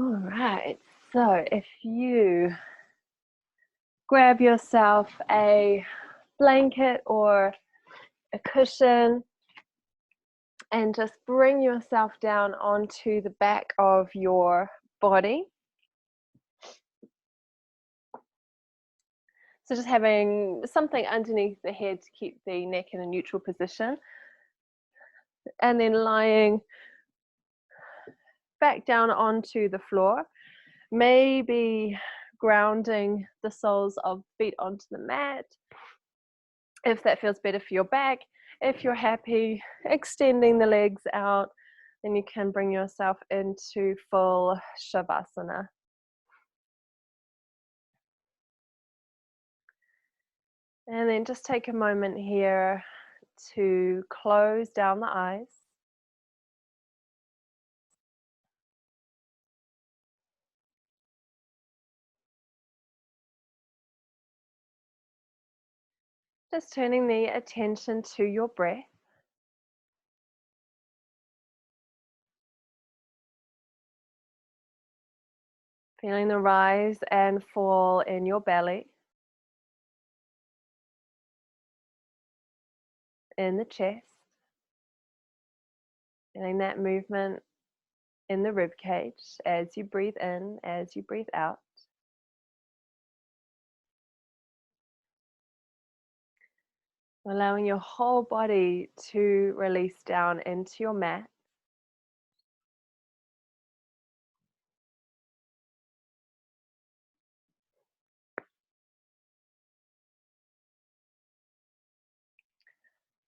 All right, so if you grab yourself a blanket or a cushion and just bring yourself down onto the back of your body. So just having something underneath the head to keep the neck in a neutral position. And then lying back down onto the floor, maybe grounding the soles of feet onto the mat, if that feels better for your back. If you're happy extending the legs out, then you can bring yourself into full Shavasana. And then just take a moment here to close down the eyes. Just turning the attention to your breath. Feeling the rise and fall in your belly, in the chest. Feeling that movement in the rib cage as you breathe in, as you breathe out. Allowing your whole body to release down into your mat.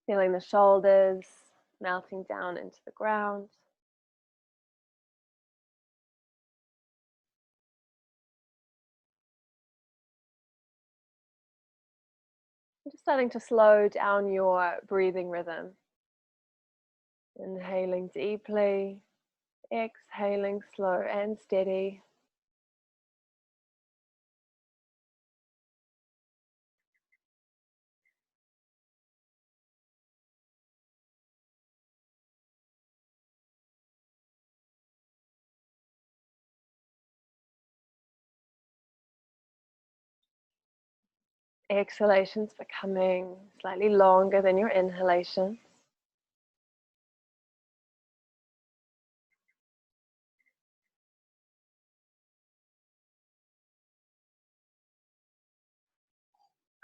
Feeling the shoulders melting down into the ground. Just starting to slow down your breathing rhythm. Inhaling deeply, exhaling slow and steady. Exhalations becoming slightly longer than your inhalations.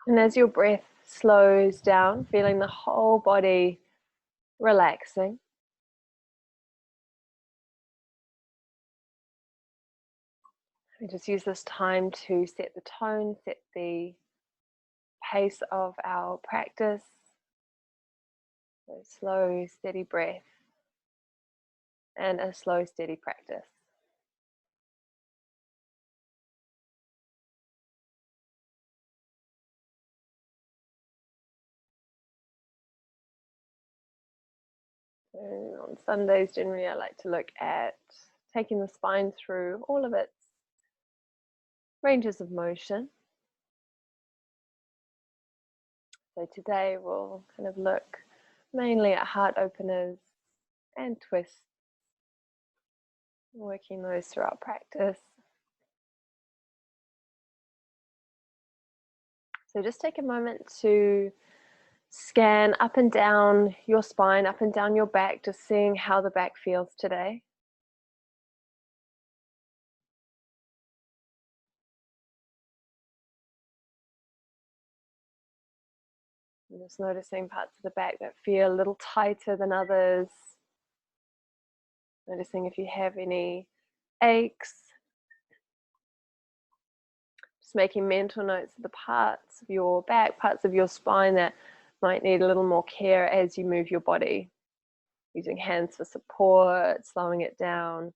And as your breath slows down, feeling the whole body relaxing. We just use this time to set the tone, set the pace of our practice. So slow, steady breath and a slow, steady practice. So on Sundays, generally, I like to look at taking the spine through all of its ranges of motion. So today we'll kind of look mainly at heart openers and twists, working those throughout practice. So just take a moment to scan up and down your spine, up and down your back, just seeing how the back feels today. And just noticing parts of the back that feel a little tighter than others. Noticing if you have any aches. Just making mental notes of the parts of your back, parts of your spine that might need a little more care as you move your body. Using hands for support, slowing it down,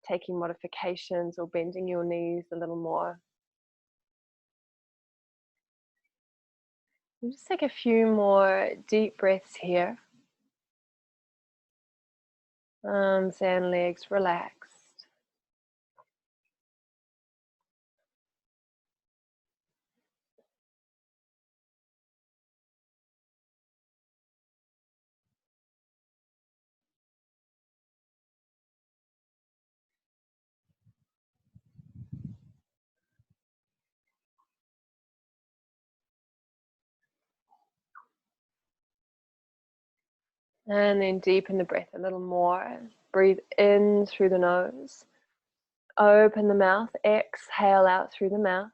taking modifications or bending your knees a little more. And just take a few more deep breaths here. Arms and legs relaxed. And then deepen the breath a little more. Breathe in through the nose. Open the mouth. Exhale out through the mouth.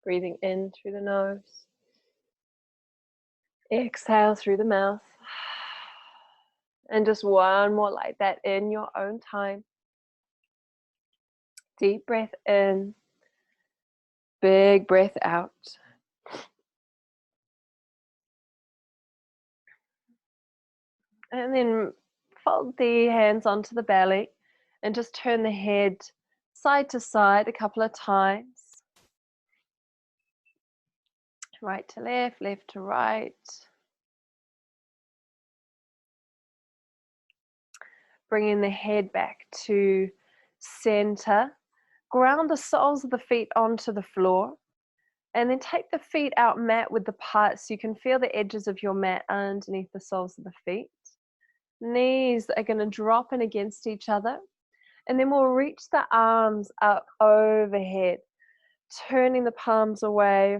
Breathing in through the nose. Exhale through the mouth. And just one more like that in your own time. Deep breath in. Big breath out. And then fold the hands onto the belly and just turn the head side to side a couple of times. Right to left, left to right. Bringing the head back to center. Ground the soles of the feet onto the floor. And then take the feet out mat width apart so you can feel the edges of your mat underneath the soles of the feet. Knees are going to drop in against each other. And then we'll reach the arms up overhead, turning the palms away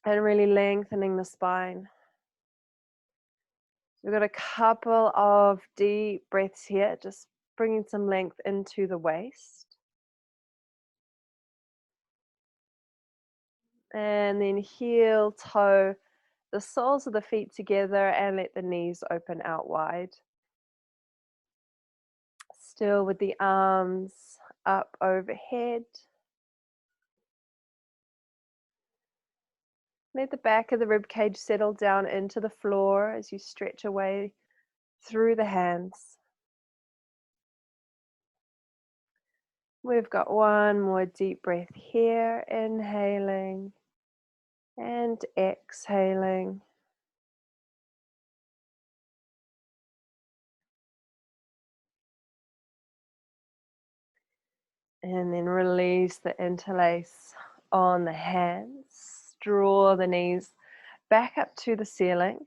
and really lengthening the spine. We've got a couple of deep breaths here, just bringing some length into the waist. And then heel, toe, the soles of the feet together and let the knees open out wide. Still with the arms up overhead. Let the back of the rib cage settle down into the floor as you stretch away through the hands. We've got one more deep breath here, inhaling and exhaling. And then release the interlace on the hands. Draw the knees back up to the ceiling.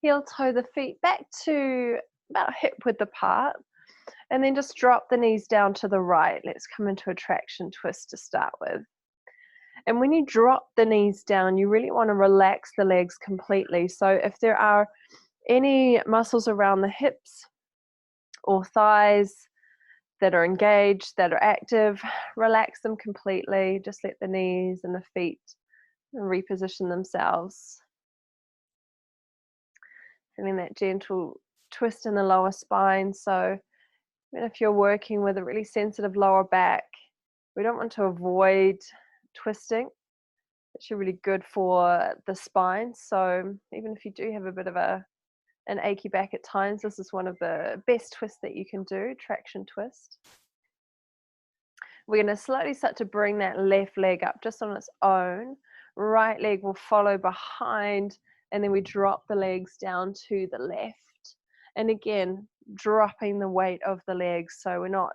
Heel toe the feet back to about hip width apart. And then just drop the knees down to the right. Let's come into a traction twist to start with. And when you drop the knees down, you really want to relax the legs completely. So if there are any muscles around the hips or thighs that are engaged, that are active, relax them completely. Just let the knees and the feet reposition themselves. Feeling that gentle twist in the lower spine. So even if you're working with a really sensitive lower back, we don't want to avoid twisting. It's really good for the spine. So even if you do have a bit of an achy back at times, this is one of the best twists that you can do, traction twist. We're going to slowly start to bring that left leg up just on its own. Right leg will follow behind, and then we drop the legs down to the left. And again, dropping the weight of the legs so we're not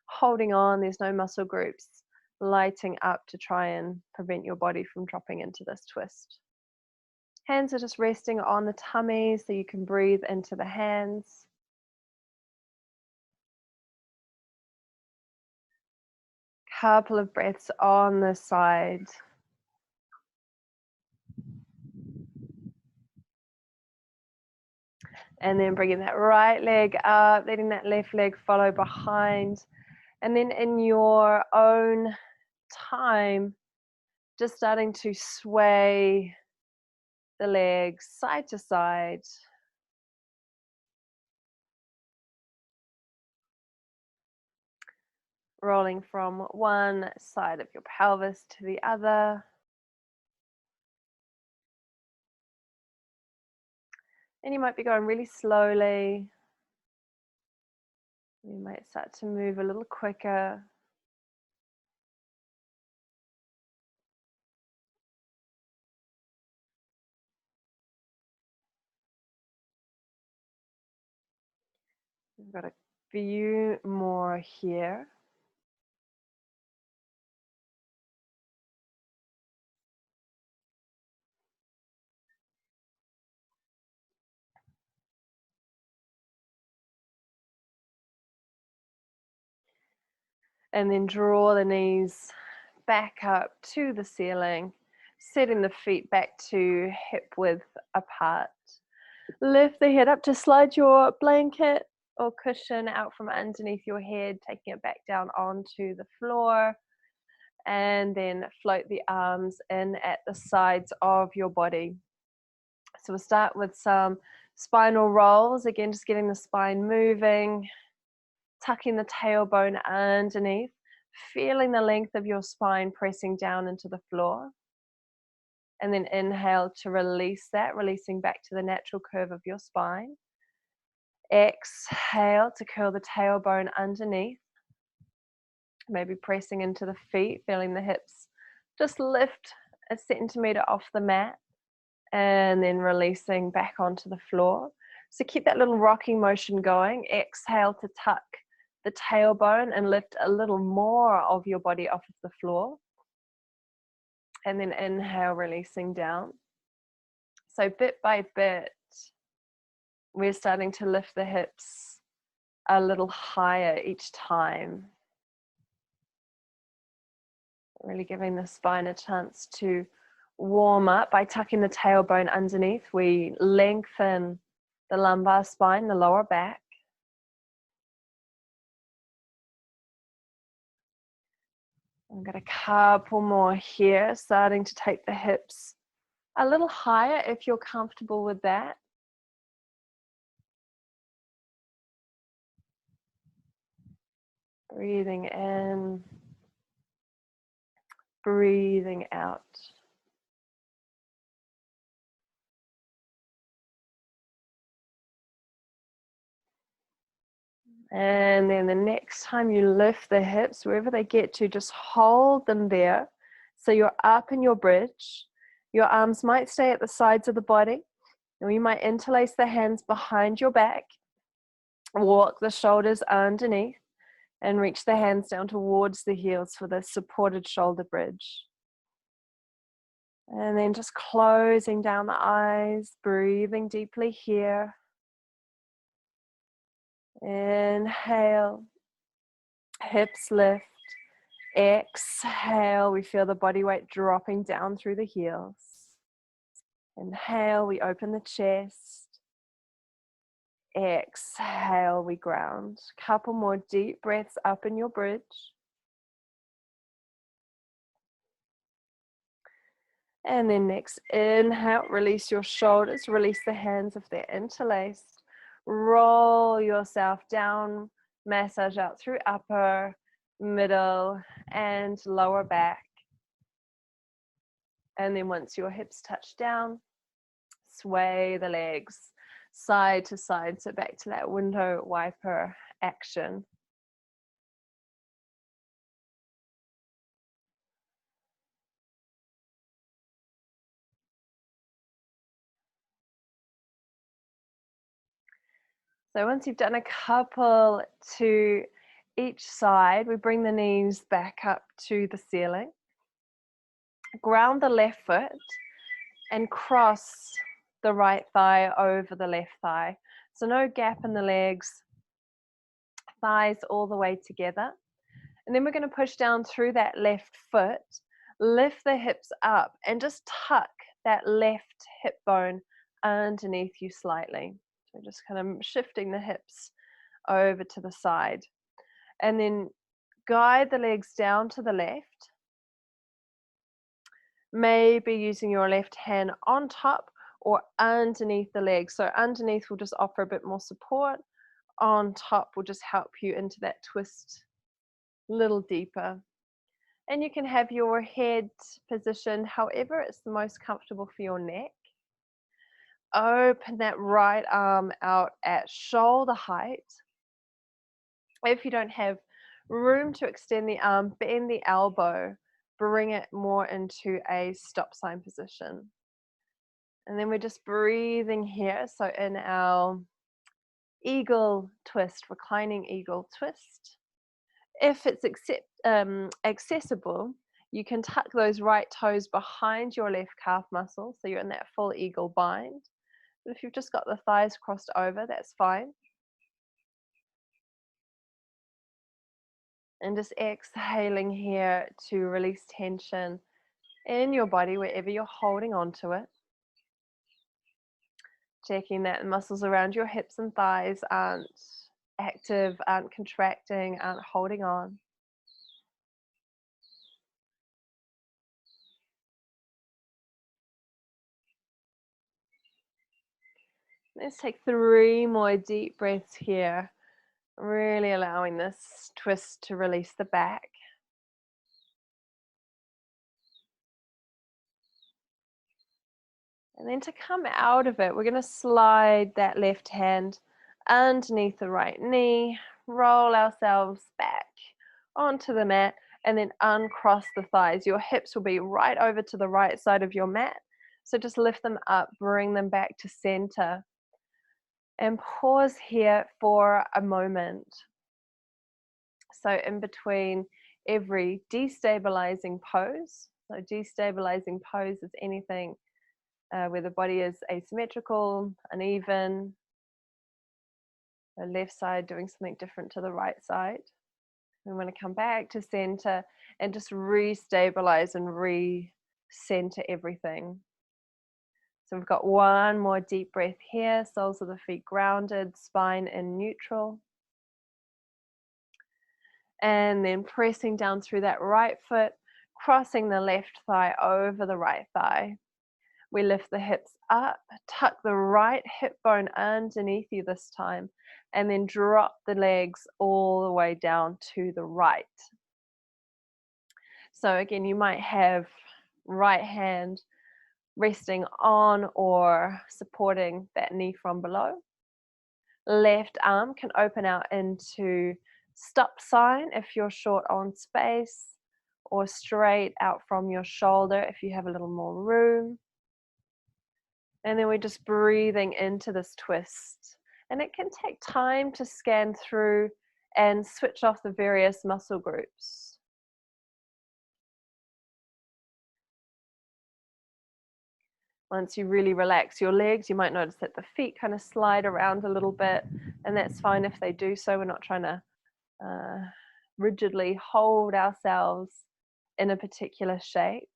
holding on, there's no muscle groups lighting up to try and prevent your body from dropping into this twist. Hands are just resting on the tummy so you can breathe into the hands. Couple of breaths on the side. And then bringing that right leg up, letting that left leg follow behind. And then in your own time, just starting to sway the legs side to side. Rolling from one side of your pelvis to the other. And you might be going really slowly. You might start to move a little quicker. We've got a few more here. And then draw the knees back up to the ceiling. Setting the feet back to hip width apart. Lift the head up to slide your blanket or cushion out from underneath your head, taking it back down onto the floor. And then float the arms in at the sides of your body. So we'll start with some spinal rolls. Again, just getting the spine moving, tucking the tailbone underneath, feeling the length of your spine pressing down into the floor. And then inhale to release that, releasing back to the natural curve of your spine. Exhale to curl the tailbone underneath. Maybe pressing into the feet, feeling the hips just lift a centimeter off the mat. And then releasing back onto the floor. So keep that little rocking motion going. Exhale to tuck the tailbone and lift a little more of your body off of the floor. And then inhale, releasing down. So bit by bit, we're starting to lift the hips a little higher each time. Really giving the spine a chance to warm up by tucking the tailbone underneath. We lengthen the lumbar spine, the lower back. I've got a couple more here, starting to take the hips a little higher if you're comfortable with that. Breathing in, breathing out. And then the next time you lift the hips, wherever they get to, just hold them there. So you're up in your bridge. Your arms might stay at the sides of the body. And you might interlace the hands behind your back. Walk the shoulders underneath and reach the hands down towards the heels for the supported shoulder bridge. And then just closing down the eyes, breathing deeply here. Inhale, hips lift. Exhale, we feel the body weight dropping down through the heels. Inhale, we open the chest. Exhale, we ground. Couple more deep breaths up in your bridge. And then next, inhale, release your shoulders, release the hands if they're interlaced. Roll yourself down, massage out through upper, middle, and lower back. And then once your hips touch down, sway the legs side to side, so back to that window wiper action. So once you've done a couple to each side, we bring the knees back up to the ceiling. Ground the left foot and cross the right thigh over the left thigh. So no gap in the legs, thighs all the way together. And then we're going to push down through that left foot, lift the hips up and just tuck that left hip bone underneath you slightly. So just kind of shifting the hips over to the side. And then guide the legs down to the left. Maybe using your left hand on top or underneath the legs. So underneath will just offer a bit more support. On top will just help you into that twist a little deeper. And you can have your head positioned however it's the most comfortable for your neck. Open that right arm out at shoulder height. If you don't have room to extend the arm, bend the elbow. Bring it more into a stop sign position. And then we're just breathing here. So in our eagle twist, reclining eagle twist. If it's accessible, you can tuck those right toes behind your left calf muscle. So you're in that full eagle bind. But if you've just got the thighs crossed over, that's fine. And just exhaling here to release tension in your body, wherever you're holding on to it. Checking that the muscles around your hips and thighs aren't active, aren't contracting, aren't holding on. Let's take 3 more deep breaths here, really allowing this twist to release the back. And then to come out of it, we're going to slide that left hand underneath the right knee, roll ourselves back onto the mat, and then uncross the thighs. Your hips will be right over to the right side of your mat. So just lift them up, bring them back to center. And pause here for a moment. So in between every destabilizing pose, so destabilizing pose is anything where the body is asymmetrical, uneven, the left side doing something different to the right side. We want to come back to center and just re-stabilize and re-center everything. So we've got 1 more deep breath here, soles of the feet grounded, spine in neutral. And then pressing down through that right foot, crossing the left thigh over the right thigh. We lift the hips up, tuck the right hip bone underneath you this time, and then drop the legs all the way down to the right. So again, you might have right hand resting on or supporting that knee from below. Left arm can open out into stop sign if you're short on space, or straight out from your shoulder if you have a little more room. And then we're just breathing into this twist. And it can take time to scan through and switch off the various muscle groups. Once you really relax your legs, you might notice that the feet kind of slide around a little bit, and that's fine if they do so. We're not trying to rigidly hold ourselves in a particular shape.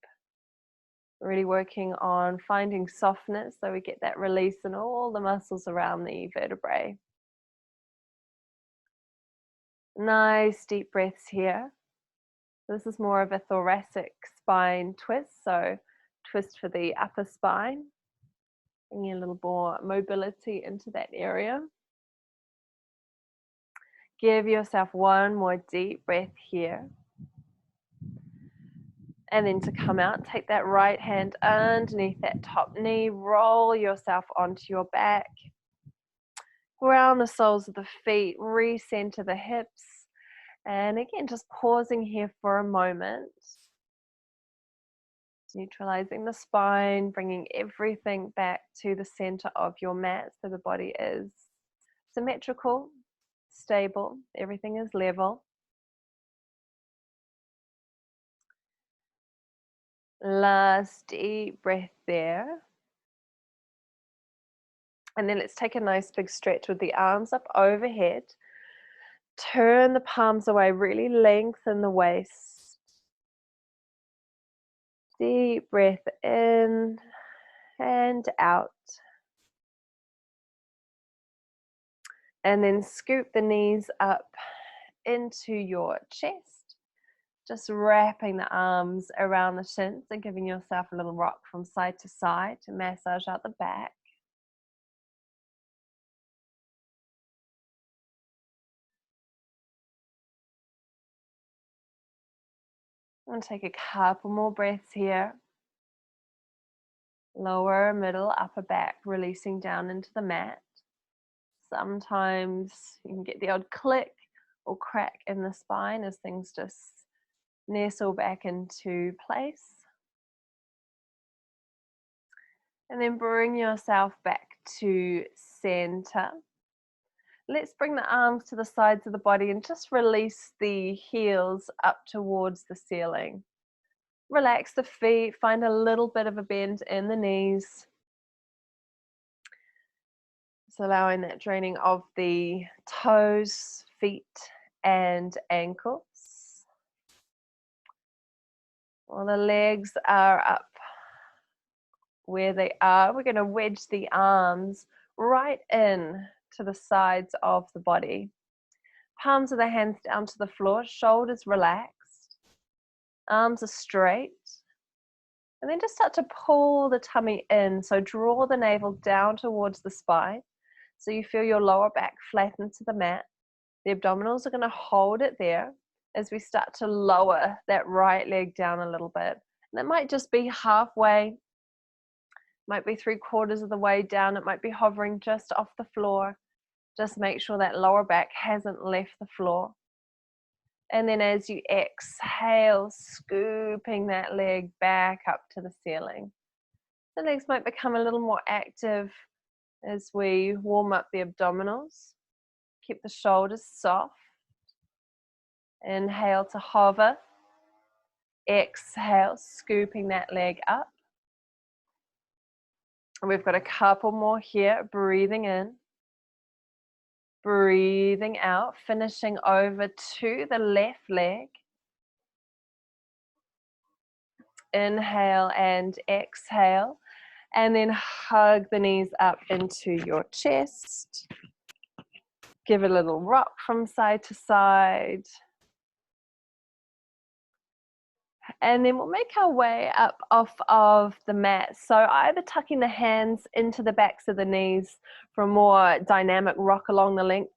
Really working on finding softness so we get that release in all the muscles around the vertebrae. Nice deep breaths here. This is more of a thoracic spine twist, so twist for the upper spine, bringing a little more mobility into that area. Give yourself 1 more deep breath here. And then to come out, take that right hand underneath that top knee, roll yourself onto your back. Ground the soles of the feet, recenter the hips. And again, just pausing here for a moment. Neutralizing the spine, bringing everything back to the center of your mat so the body is symmetrical, stable, everything is level. Last deep breath there. And then let's take a nice big stretch with the arms up overhead. Turn the palms away, really lengthen the waist. Deep breath in and out. And then scoop the knees up into your chest. Just wrapping the arms around the shins and giving yourself a little rock from side to side to massage out the back. I'm going to take a couple more breaths here. Lower, middle, upper back, releasing down into the mat. Sometimes you can get the odd click or crack in the spine as things just nestle back into place. And then bring yourself back to center. Let's bring the arms to the sides of the body and just release the heels up towards the ceiling. Relax the feet, find a little bit of a bend in the knees. Just allowing that draining of the toes, feet, and ankles. While the legs are up where they are, we're going to wedge the arms right in to the sides of the body. Palms of the hands down to the floor, shoulders relaxed, arms are straight. And then just start to pull the tummy in. So draw the navel down towards the spine. So you feel your lower back flatten to the mat. The abdominals are going to hold it there as we start to lower that right leg down a little bit. And it might just be halfway, might be 3/4 of the way down. It might be hovering just off the floor. Just make sure that lower back hasn't left the floor. And then as you exhale, scooping that leg back up to the ceiling. The legs might become a little more active as we warm up the abdominals. Keep the shoulders soft. Inhale to hover. Exhale, scooping that leg up. We've got a couple more here. Breathing in. Breathing out, finishing over to the left leg. Inhale and exhale, and then hug the knees up into your chest. Give a little rock from side to side. And then we'll make our way up off of the mat. So either tucking the hands into the backs of the knees for a more dynamic rock along the length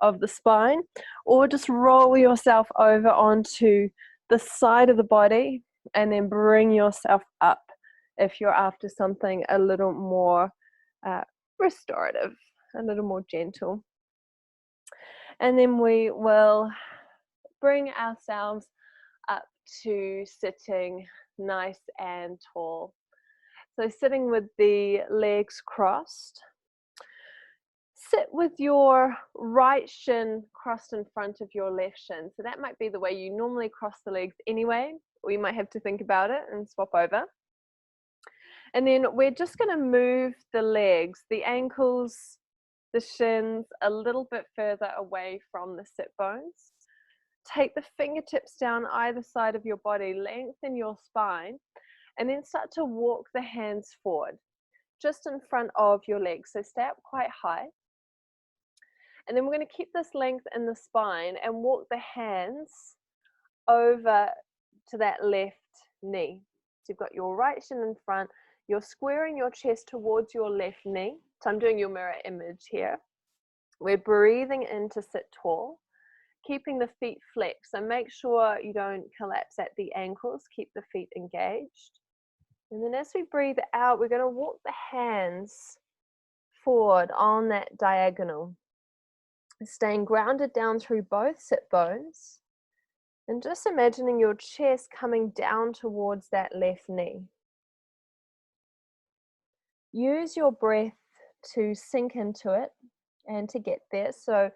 of the spine, or just roll yourself over onto the side of the body and then bring yourself up if you're after something a little more restorative, a little more gentle. And then we will bring ourselves up to sitting nice and tall. So sitting with the legs crossed. Sit with your right shin crossed in front of your left shin. So that might be the way you normally cross the legs anyway, or you might have to think about it and swap over. And then we're just going to move the legs, the ankles, the shins a little bit further away from the sit bones. Take the fingertips down either side of your body, lengthen your spine, and then start to walk the hands forward, just in front of your legs. So stay up quite high. And then we're going to keep this length in the spine and walk the hands over to that left knee. So you've got your right shin in front, you're squaring your chest towards your left knee. So I'm doing your mirror image here. We're breathing in to sit tall, keeping the feet flexed. So make sure you don't collapse at the ankles, keep the feet engaged. And then as we breathe out, we're going to walk the hands forward on that diagonal, staying grounded down through both sit bones, and just imagining your chest coming down towards that left knee. Use your breath to sink into it and to get there. So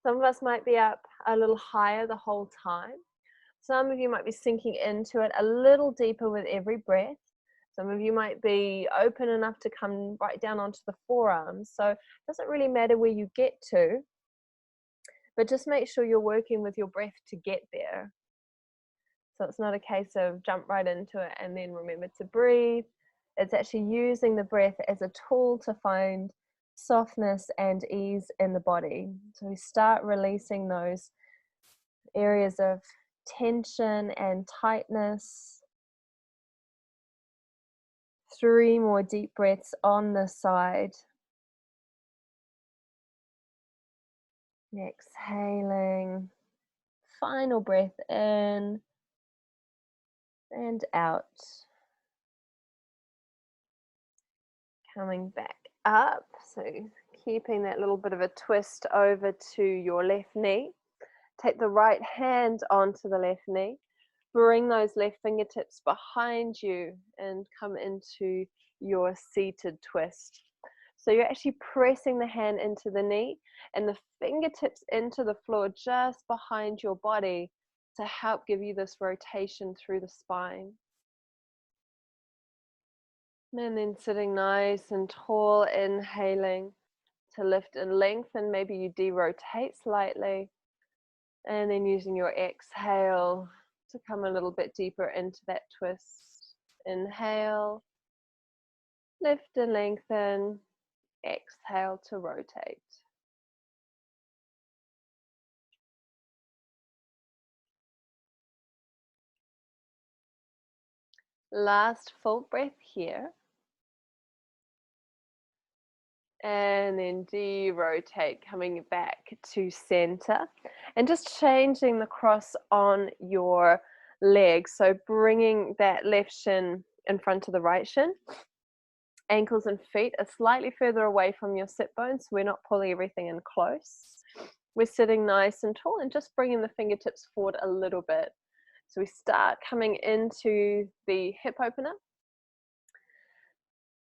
some of us might be up a little higher the whole time. Some of you might be sinking into it a little deeper with every breath. Some of you might be open enough to come right down onto the forearms. So it doesn't really matter where you get to, but just make sure you're working with your breath to get there. So it's not a case of jump right into it and then remember to breathe. It's actually using the breath as a tool to find softness and ease in the body. So we start releasing those areas of tension and tightness. 3 more deep breaths on the side. Exhaling. Final breath in and out. Coming back up, so keeping that little bit of a twist over to your left knee. Take the right hand onto the left knee. Bring those left fingertips behind you and come into your seated twist. So you're actually pressing the hand into the knee and the fingertips into the floor just behind your body to help give you this rotation through the spine. And then sitting nice and tall, inhaling to lift and lengthen. Maybe you de-rotate slightly. And then using your exhale to come a little bit deeper into that twist. Inhale, lift and lengthen. Exhale to rotate. Last full breath here. And then de-rotate, coming back to center. And just changing the cross on your leg. So bringing that left shin in front of the right shin. Ankles and feet are slightly further away from your sit bones. So we're not pulling everything in close. We're sitting nice and tall and just bringing the fingertips forward a little bit. So we start coming into the hip opener.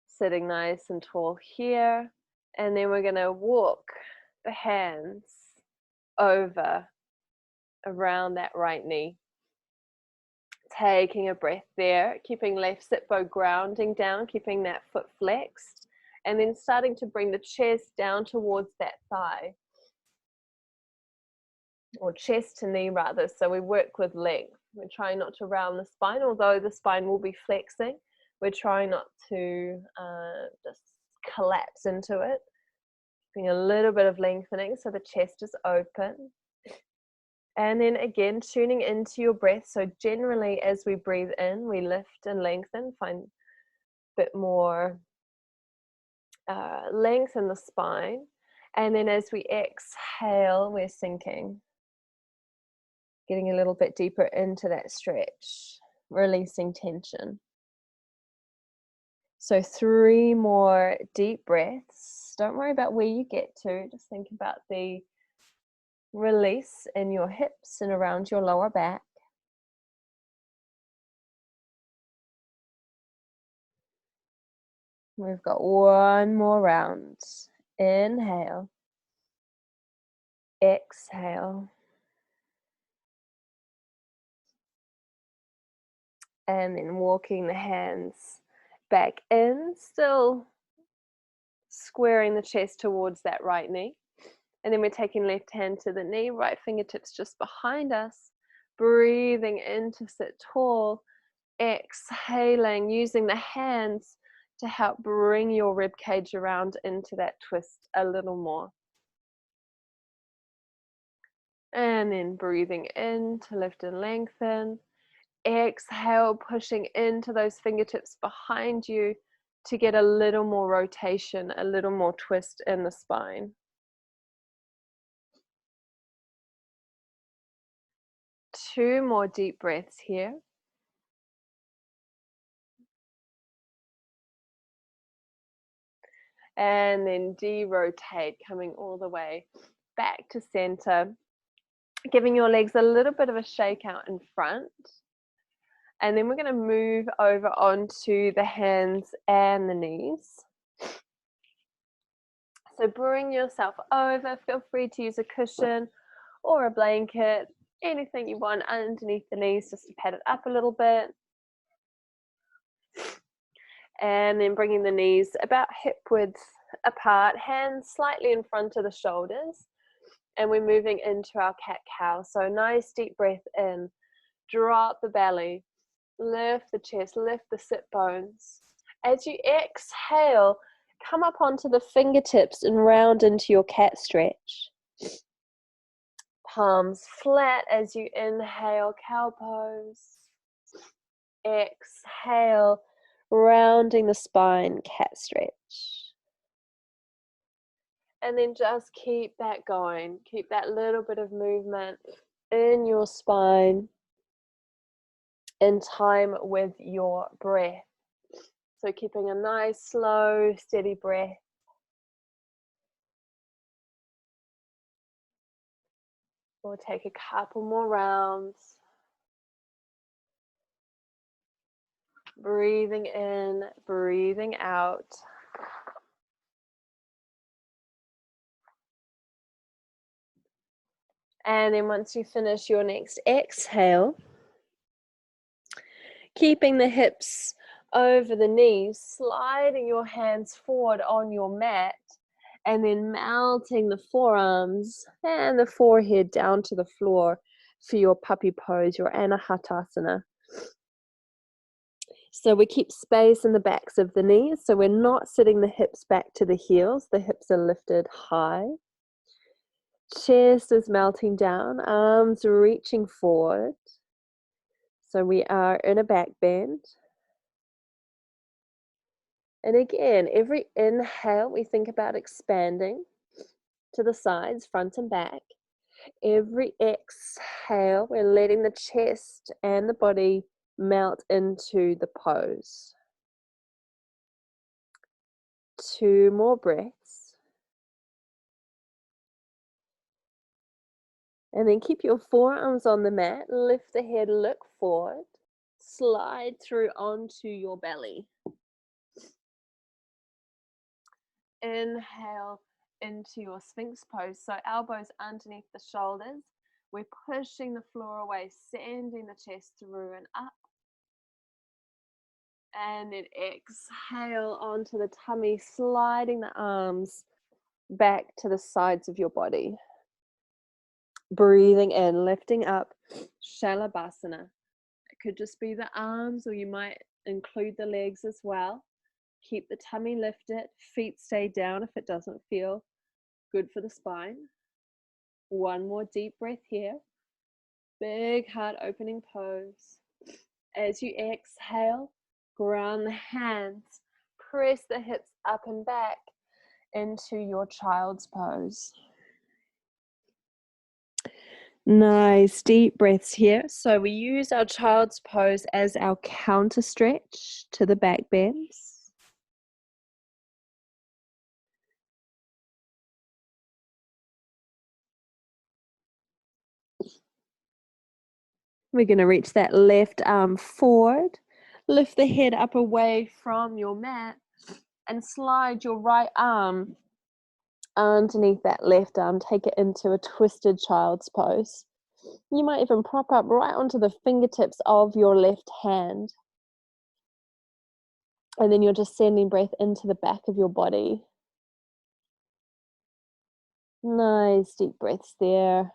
Sitting nice and tall here. And then we're going to walk the hands over around that right knee. Taking a breath there, keeping left sit bone grounding down, keeping that foot flexed. And then starting to bring the chest down towards that thigh. Or chest to knee rather, so we work with length. We're trying not to round the spine, although the spine will be flexing. We're trying not to just collapse into it. Bring a little bit of lengthening so the chest is open. And then again, tuning into your breath. So generally as we breathe in, we lift and lengthen, find a bit more length in the spine. And then as we exhale, we're sinking. Getting a little bit deeper into that stretch, releasing tension. So 3 more deep breaths. Don't worry about where you get to. Just think about the release in your hips and around your lower back. We've got 1 more round. Inhale. Exhale. And then walking the hands back in, still squaring the chest towards that right knee. And then we're taking left hand to the knee, right fingertips just behind us. Breathing in to sit tall. Exhaling, using the hands to help bring your rib cage around into that twist a little more. And then breathing in to lift and lengthen. Exhale, pushing into those fingertips behind you to get a little more rotation, a little more twist in the spine. Two more deep breaths here. And then de-rotate, coming all the way back to center. Giving your legs a little bit of a shake out in front. And then we're going to move over onto the hands and the knees. So bring yourself over. Feel free to use a cushion or a blanket, anything you want underneath the knees just to pad it up a little bit. And then bringing the knees about hip width apart, hands slightly in front of the shoulders. And we're moving into our cat-cow. So nice deep breath in. Drop the belly. Lift the chest, lift the sit bones. As you exhale, come up onto the fingertips and round into your cat stretch. Palms flat as you inhale, cow pose. Exhale, rounding the spine, cat stretch. And then just keep that going. Keep that little bit of movement in your spine in time with your breath. So keeping a nice, slow, steady breath. We'll take a couple more rounds. Breathing in, breathing out. And then once you finish your next exhale, keeping the hips over the knees, sliding your hands forward on your mat, and then melting the forearms and the forehead down to the floor. for your puppy pose, your Anahatasana. So we keep space in the backs of the knees, so we're not sitting the hips back to the heels. The hips are lifted high. Chest is melting down, arms reaching forward. So we are in a back bend. And again, every inhale, we think about expanding to the sides, front and back. Every exhale, we're letting the chest and the body melt into the pose. 2 more breaths. And then keep your forearms on the mat, lift the head, look forward, slide through onto your belly. Inhale into your Sphinx pose, so elbows underneath the shoulders. We're pushing the floor away, sending the chest through and up. And then exhale onto the tummy, sliding the arms back to the sides of your body. Breathing in, lifting up, Shalabhasana. It could just be the arms, or you might include the legs as well. Keep the tummy lifted, feet stay down if it doesn't feel good for the spine. 1 more deep breath here. Big heart opening pose. As you exhale, ground the hands, press the hips up and back into your child's pose. Nice deep breaths here. So we use our child's pose as our counter stretch to the back bends. We're going to reach that left arm forward, lift the head up away from your mat, and slide your right arm underneath that left arm. Take it into a twisted child's pose. You might even prop up right onto the fingertips of your left hand. And then you're just sending breath into the back of your body. Nice deep breaths there.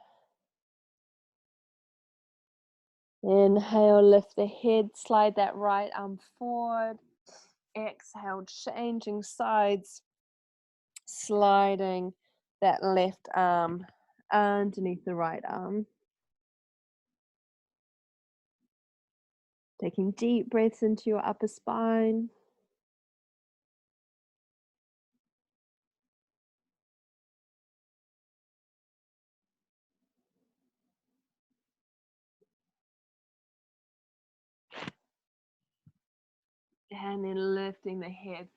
Inhale, lift the head, slide that right arm forward. Exhale, changing sides, sliding that left arm underneath the right arm. Taking deep breaths into your upper spine. And then lifting the head,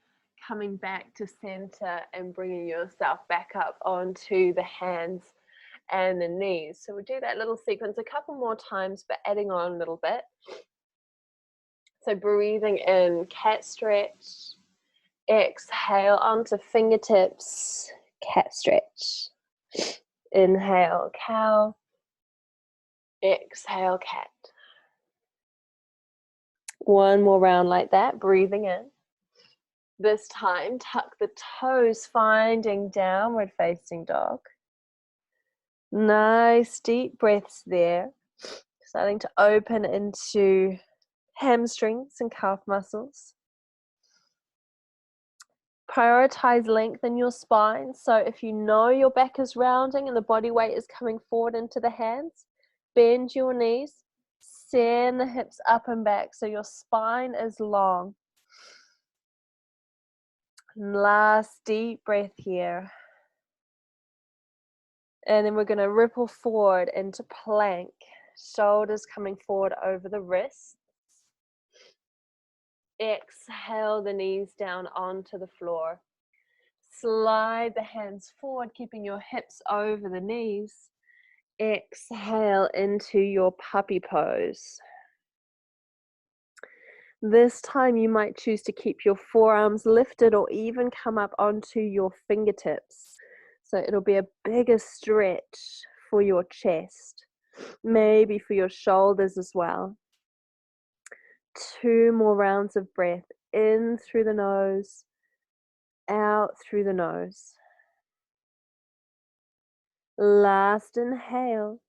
coming back to center and bringing yourself back up onto the hands and the knees. So we'll do that little sequence a couple more times, but adding on a little bit. So breathing in, cat stretch. Exhale onto fingertips, cat stretch. Inhale, cow. Exhale, cat. 1 more round like that, breathing in. This time, tuck the toes, finding downward facing dog. Nice deep breaths there. Starting to open into hamstrings and calf muscles. Prioritize length in your spine. So if you know your back is rounding and the body weight is coming forward into the hands, bend your knees, send the hips up and back so your spine is long. And last deep breath here. And then we're going to ripple forward into plank. Shoulders coming forward over the wrists. Exhale the knees down onto the floor. Slide the hands forward, keeping your hips over the knees. Exhale into your puppy pose. This time you might choose to keep your forearms lifted or even come up onto your fingertips. So it'll be a bigger stretch for your chest, maybe for your shoulders as well. 2 more rounds of breath, in through the nose, out through the nose. Last inhale,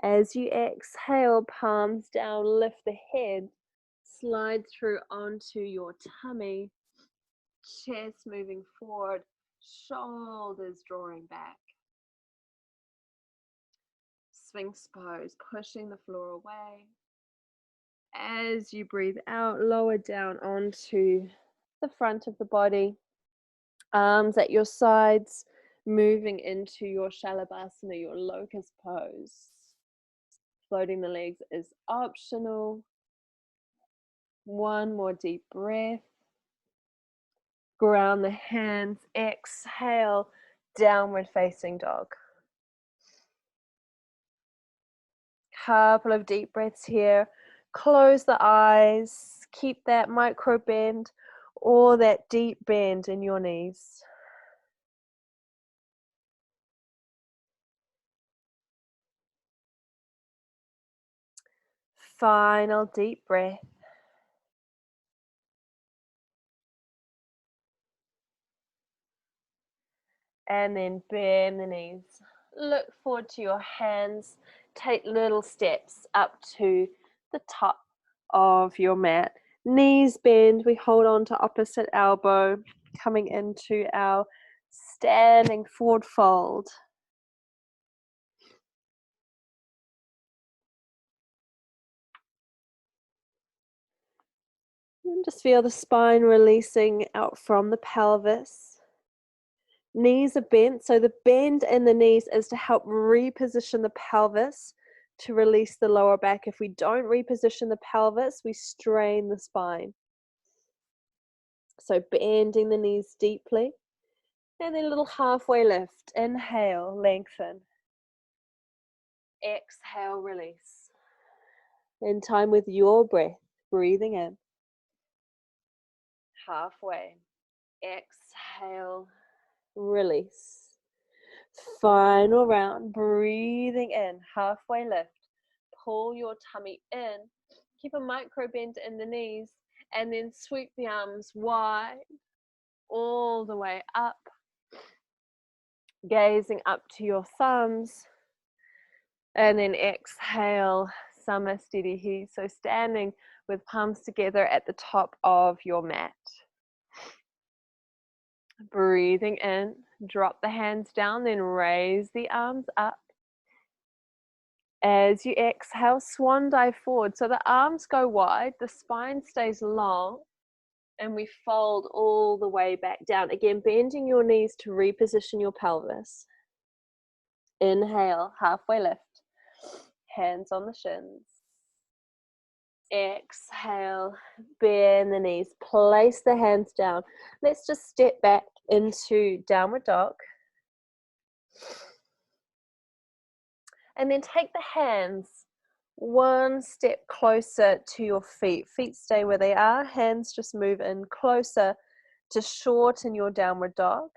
As you exhale, palms down, lift the head, slide through onto your tummy, chest moving forward, shoulders drawing back. Sphinx pose, pushing the floor away. As you breathe out, lower down onto the front of the body, arms at your sides, moving into your Shalabhasana, your locust pose. Floating the legs is optional. One more deep breath. Ground the hands, exhale, downward facing dog. Couple of deep breaths here. Close the eyes, keep that micro bend or that deep bend in your knees. Final deep breath. And then bend the knees. Look forward to your hands. Take little steps up to the top of your mat. Knees bend. We hold on to opposite elbow, coming into our standing forward fold. And just feel the spine releasing out from the pelvis. Knees are bent, so the bend in the knees is to help reposition the pelvis to release the lower back. If we don't reposition the pelvis, we strain the spine. So bending the knees deeply, and then a little halfway lift. Inhale, lengthen. Exhale, release. In time with your breath, breathing in. Halfway. Exhale, release. Final round, breathing in, halfway lift. Pull your tummy in, keep a micro bend in the knees, and then sweep the arms wide, all the way up. Gazing up to your thumbs, and then exhale, Samasthiti. So standing with palms together at the top of your mat. Breathing in, drop the hands down, then raise the arms up. As you exhale, swan dive forward. So the arms go wide, the spine stays long, and we fold all the way back down. Again, bending your knees to reposition your pelvis. Inhale, halfway lift. Hands on the shins. Exhale, bend the knees, place the hands down. Let's just step back into downward dog. And then take the hands one step closer to your feet. Feet stay where they are, hands just move in closer to shorten your downward dog.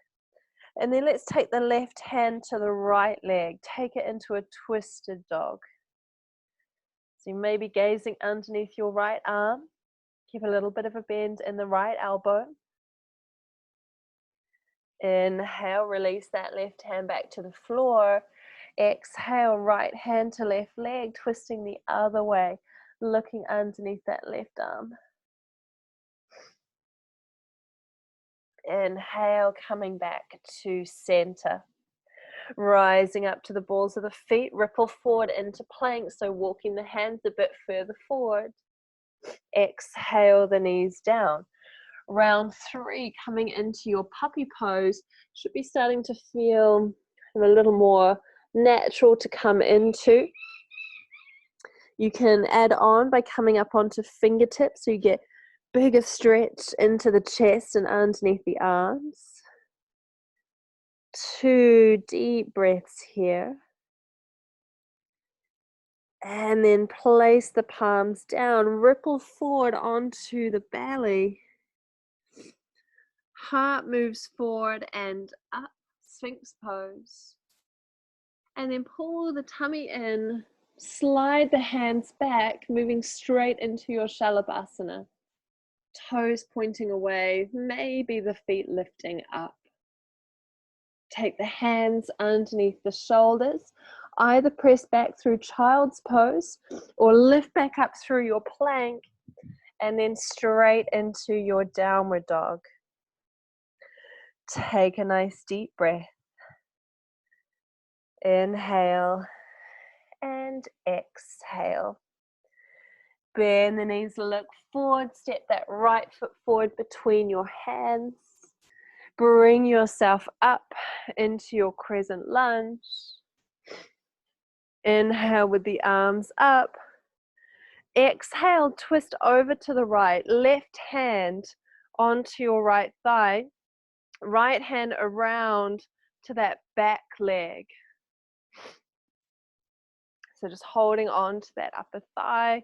And then let's take the left hand to the right leg, take it into a twisted dog. So you may be gazing underneath your right arm. Keep a little bit of a bend in the right elbow. Inhale, release that left hand back to the floor. Exhale, right hand to left leg, twisting the other way, looking underneath that left arm. Inhale, coming back to center. Rising up to the balls of the feet, ripple forward into plank, so walking the hands a bit further forward. Exhale, the knees down. Round 3, coming into your puppy pose, should be starting to feel a little more natural to come into. You can add on by coming up onto fingertips, so you get bigger stretch into the chest and underneath the arms. 2 deep breaths here. And then place the palms down, ripple forward onto the belly. Heart moves forward and up, Sphinx pose. And then pull the tummy in, slide the hands back, moving straight into your Shalabhasana. Toes pointing away, maybe the feet lifting up. Take the hands underneath the shoulders, Either press back through child's pose or lift back up through your plank and then straight into your downward dog. Take a nice deep breath. Inhale and exhale. Bend the knees, look forward, step that right foot forward between your hands. Bring yourself up into your crescent lunge. Inhale with the arms up. Exhale, twist over to the right, left hand onto your right thigh, right hand around to that back leg. So just holding on to that upper thigh,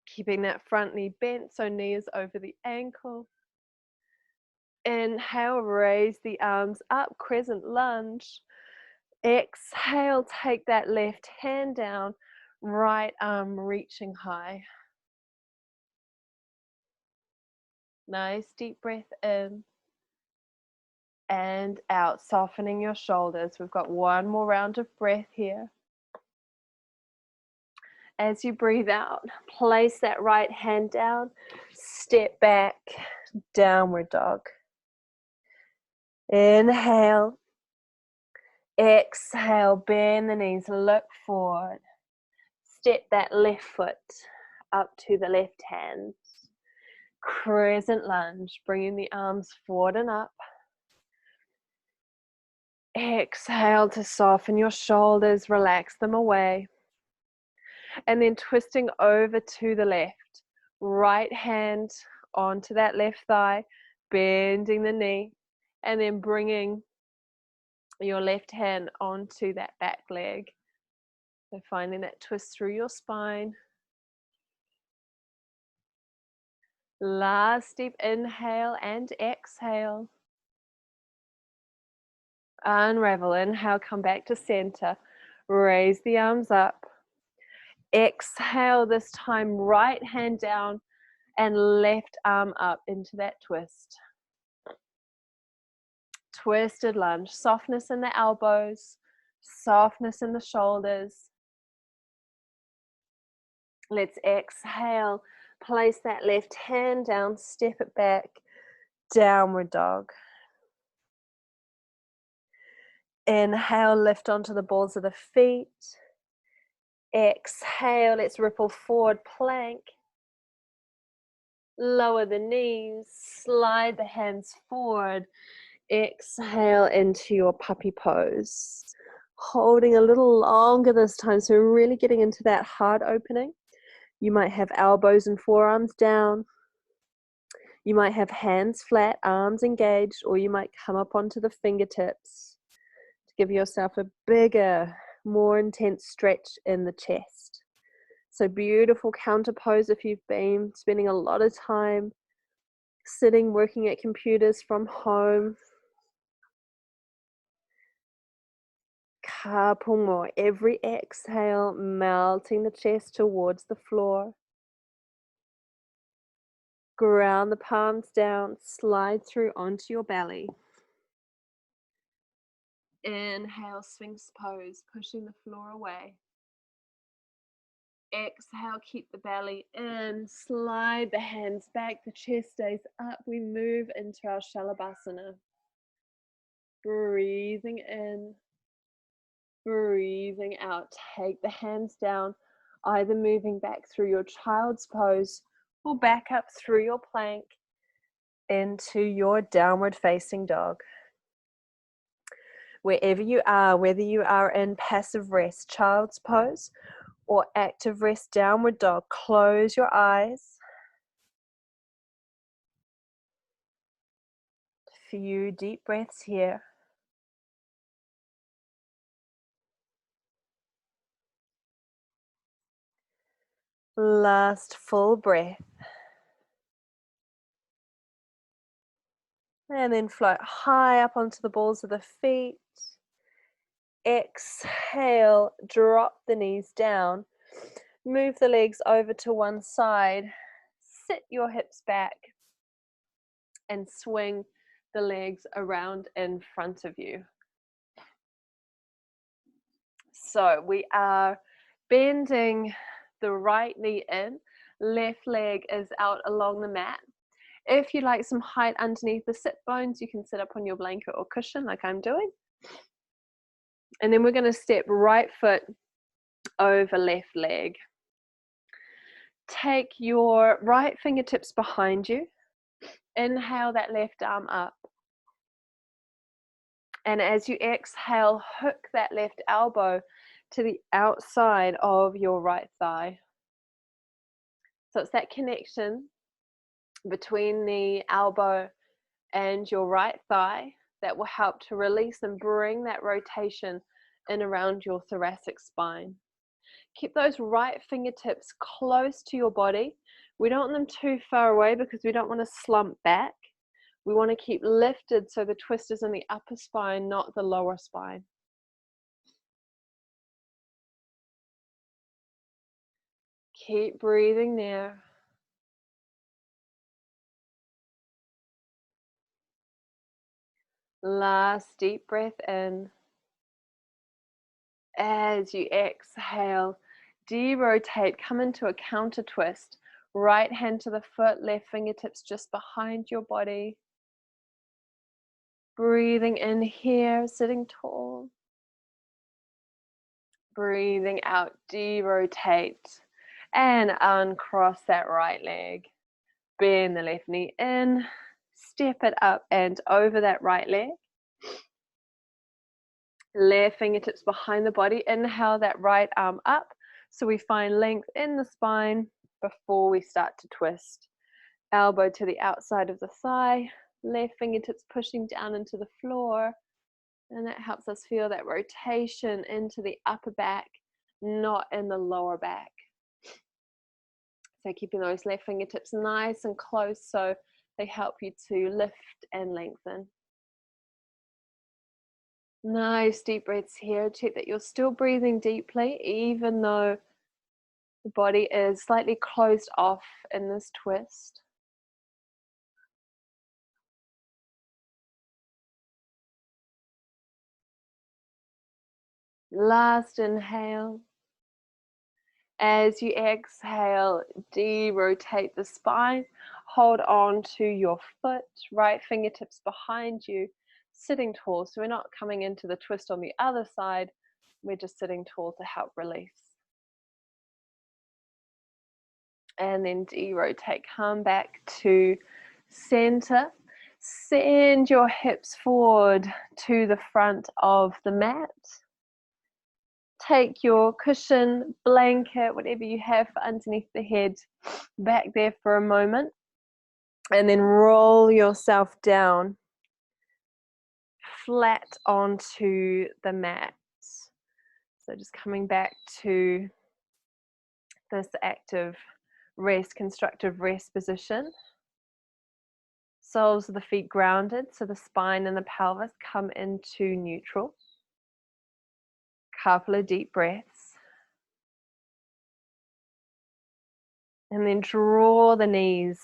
keeping that front knee bent so knee is over the ankle. Inhale, raise the arms up, crescent lunge. Exhale, take that left hand down, right arm reaching high. Nice deep breath in and out, softening your shoulders. We've got one more round of breath here. As you breathe out, place that right hand down, step back, downward dog. Inhale, exhale, bend the knees, look forward. Step that left foot up to the left hand. Crescent lunge, bringing the arms forward and up. Exhale to soften your shoulders, relax them away. And then twisting over to the left. Right hand onto that left thigh, bending the knee, and then bringing your left hand onto that back leg. So finding that twist through your spine. Last deep inhale and exhale. Unravel. Inhale, come back to center. Raise the arms up. Exhale, this time right hand down and left arm up into that twist. Twisted lunge. Softness in the elbows. Softness in the shoulders. Let's exhale. Place that left hand down. Step it back. Downward dog. Inhale, lift onto the balls of the feet. Exhale, let's ripple forward, plank. Lower the knees, slide the hands forward. Exhale into your puppy pose. Holding a little longer this time, so really getting into that heart opening. You might have elbows and forearms down. You might have hands flat, arms engaged, or you might come up onto the fingertips to give yourself a bigger, more intense stretch in the chest. So beautiful counter pose if you've been spending a lot of time sitting, working at computers from home. Couple more. Every exhale, melting the chest towards the floor. Ground the palms down, slide through onto your belly. Inhale, Sphinx pose, pushing the floor away. Exhale, keep the belly in, slide the hands back, the chest stays up. We move into our Shalabhasana. Breathing in, breathing out. Take the hands down, either moving back through your child's pose or back up through your plank into your downward facing dog. Wherever you are, whether you are in passive rest, child's pose, or active rest, downward dog, close your eyes. A few deep breaths here. Last full breath. And then float high up onto the balls of the feet. Exhale, drop the knees down. Move the legs over to one side. Sit your hips back and swing the legs around in front of you. So we are bending the right knee in, left leg is out along the mat. If you like some height underneath the sit bones, you can sit up on your blanket or cushion like I'm doing. And then we're going to step right foot over left leg. Take your right fingertips behind you. Inhale that left arm up. And as you exhale, hook that left elbow to the outside of your right thigh. So it's that connection between the elbow and your right thigh that will help to release and bring that rotation in around your thoracic spine. Keep those right fingertips close to your body. We don't want them too far away because we don't want to slump back. We want to keep lifted so the twist is in the upper spine, not the lower spine. Keep breathing there. Last deep breath in. As you exhale, de-rotate, come into a counter twist. Right hand to the foot, left fingertips just behind your body. Breathing in here, sitting tall. Breathing out, de-rotate. And uncross that right leg. Bend the left knee in. Step it up and over that right leg. Left fingertips behind the body. Inhale that right arm up. So we find length in the spine before we start to twist. Elbow to the outside of the thigh. Left fingertips pushing down into the floor. And that helps us feel that rotation into the upper back, not in the lower back. So keeping those left fingertips nice and close so they help you to lift and lengthen. Nice deep breaths here. Check that you're still breathing deeply, even though the body is slightly closed off in this twist. Last inhale. As you exhale, de-rotate the spine. Hold on to your foot, right fingertips behind you, sitting tall. So we're not coming into the twist on the other side. We're just sitting tall to help release. And then de-rotate, come back to center. Send your hips forward to the front of the mat. Take your cushion, blanket, whatever you have underneath the head, back there for a moment. And then roll yourself down flat onto the mat. So just coming back to this active rest, constructive rest position. Soles of the feet grounded, so the spine and the pelvis come into neutral. Couple of deep breaths. And then draw the knees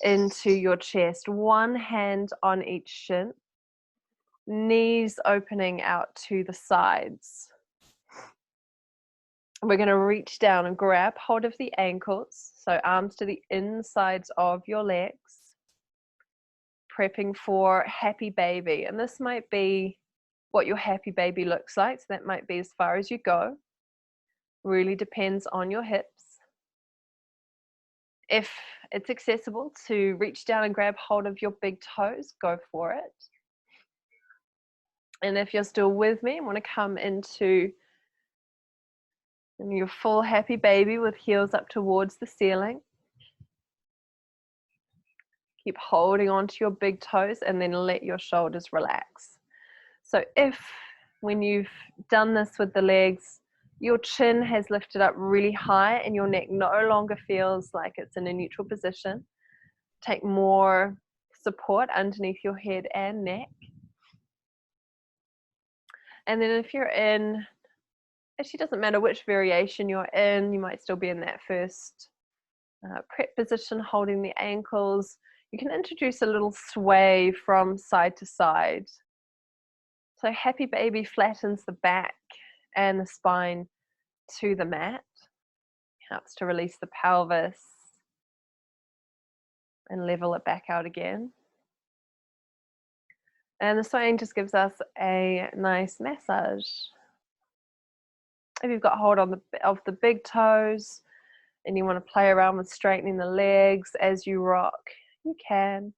into your chest. One hand on each shin. Knees opening out to the sides. We're going to reach down and grab hold of the ankles. So arms to the insides of your legs. Prepping for happy baby. And this might be what your happy baby looks like. So that might be as far as you go. Really depends on your hips. If it's accessible to reach down and grab hold of your big toes, go for it. And if you're still with me, I want to come into your full happy baby with heels up towards the ceiling. Keep holding onto your big toes and then let your shoulders relax. So if when you've done this with the legs, your chin has lifted up really high and your neck no longer feels like it's in a neutral position, take more support underneath your head and neck. And then if you're in, actually doesn't matter which variation you're in, you might still be in that first prep position, holding the ankles. You can introduce a little sway from side to side. So happy baby flattens the back, and the spine to the mat. Helps to release the pelvis and level it back out again. And the swaying just gives us a nice massage. If you've got hold on of the big toes and you want to play around with straightening the legs as you rock, you can.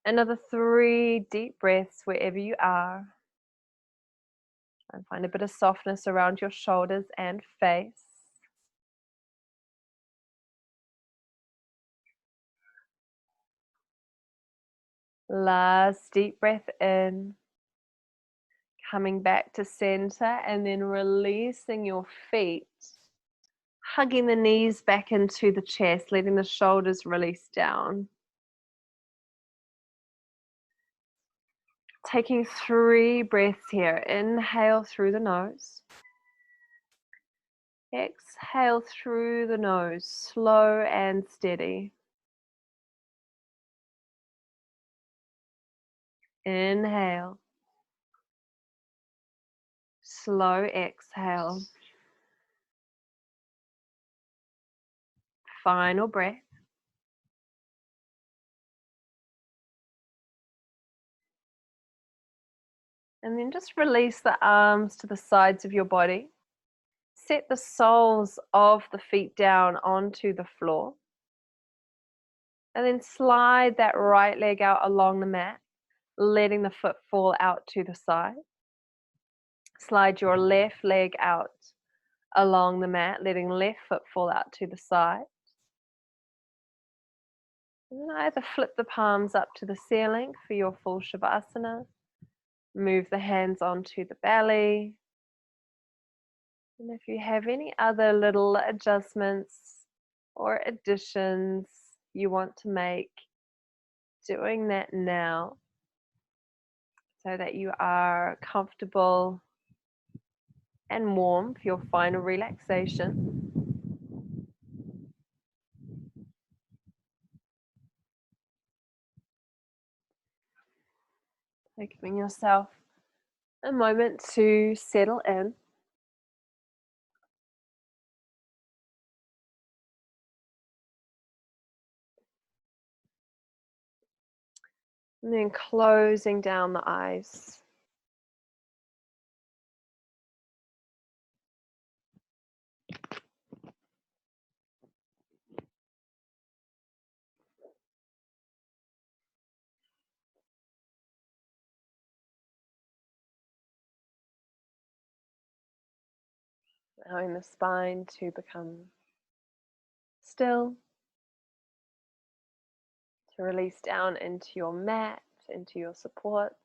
Another 3 deep breaths wherever you are. And find a bit of softness around your shoulders and face. Last deep breath in. Coming back to center and then releasing your feet. Hugging the knees back into the chest, letting the shoulders release down. Taking 3 breaths here. Inhale through the nose. Exhale through the nose, slow and steady. Inhale. Slow exhale. Final breath. And then just release the arms to the sides of your body. Set the soles of the feet down onto the floor. And then slide that right leg out along the mat, letting the foot fall out to the side. Slide your left leg out along the mat, letting left foot fall out to the side. And then either flip the palms up to the ceiling for your full Shavasana. Move the hands onto the belly. And if you have any other little adjustments or additions you want to make, doing that now so that you are comfortable and warm for your final relaxation. So giving yourself a moment to settle in. And then closing down the eyes. Allowing the spine to become still, to release down into your mat, into your supports.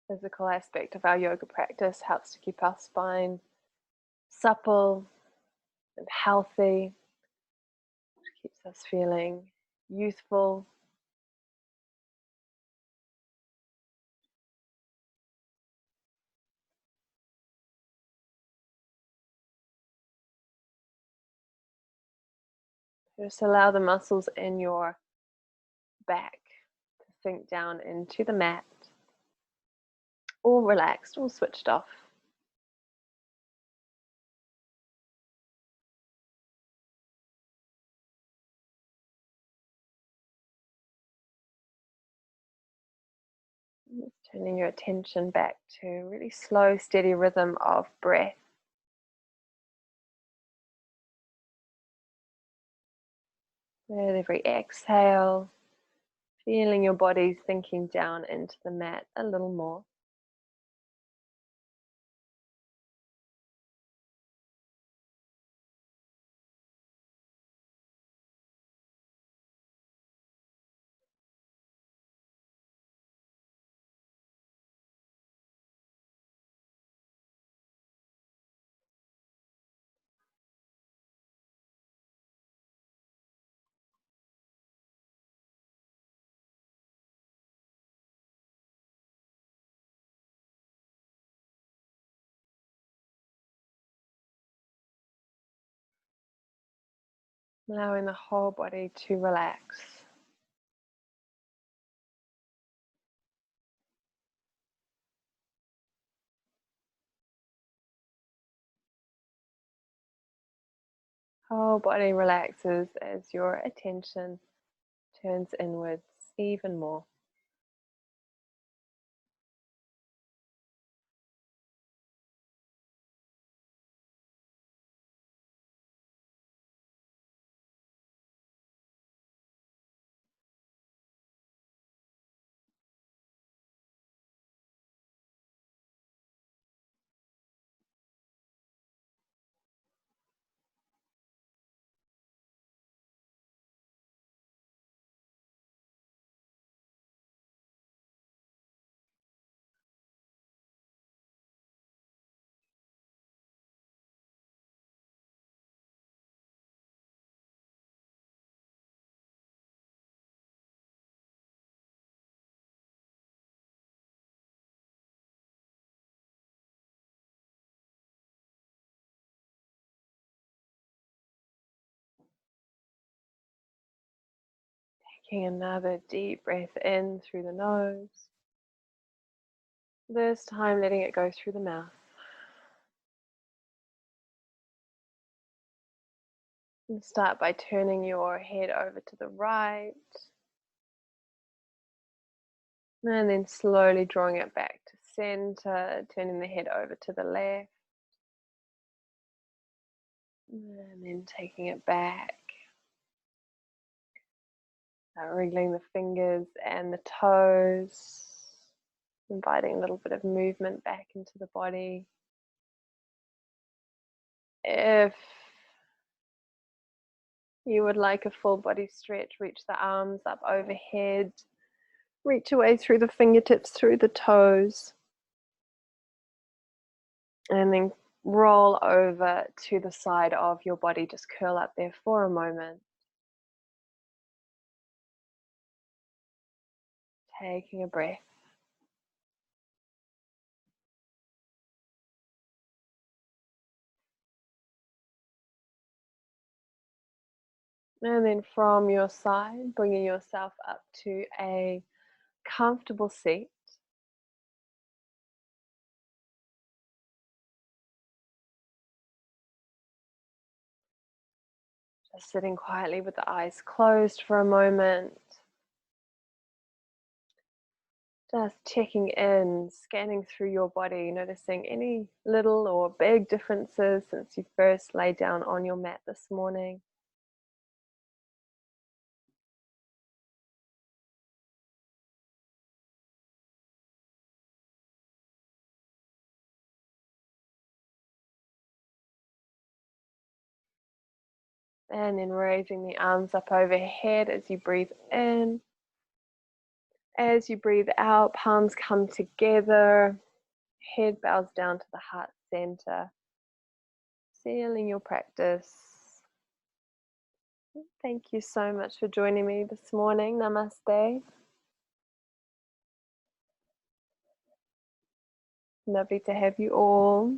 Physical aspect of our yoga practice helps to keep our spine supple and healthy, which keeps us feeling youthful. Just allow the muscles in your back to sink down into the mat, all relaxed, all switched off. Just turning your attention back to a really slow, steady rhythm of breath. With every exhale, feeling your body sinking down into the mat a little more. allowing the whole body to relax. Whole body relaxes as your attention turns inwards even more. Taking another deep breath in through the nose. This time letting it go through the mouth. And start by turning your head over to the right. And then slowly drawing it back to center, turning the head over to the left. And then taking it back. Wriggling the fingers and the toes. Inviting a little bit of movement back into the body. If you would like a full body stretch, reach the arms up overhead. Reach away through the fingertips, through the toes. And then roll over to the side of your body. Just curl up there for a moment. Taking a breath. And then from your side, bringing yourself up to a comfortable seat. Just sitting quietly with the eyes closed for a moment. Just checking in, scanning through your body, noticing any little or big differences since you first lay down on your mat this morning. And then raising the arms up overhead as you breathe in. As you breathe out, palms come together. Head bows down to the heart center. Sealing your practice. Thank you so much for joining me this morning. Namaste. Lovely to have you all.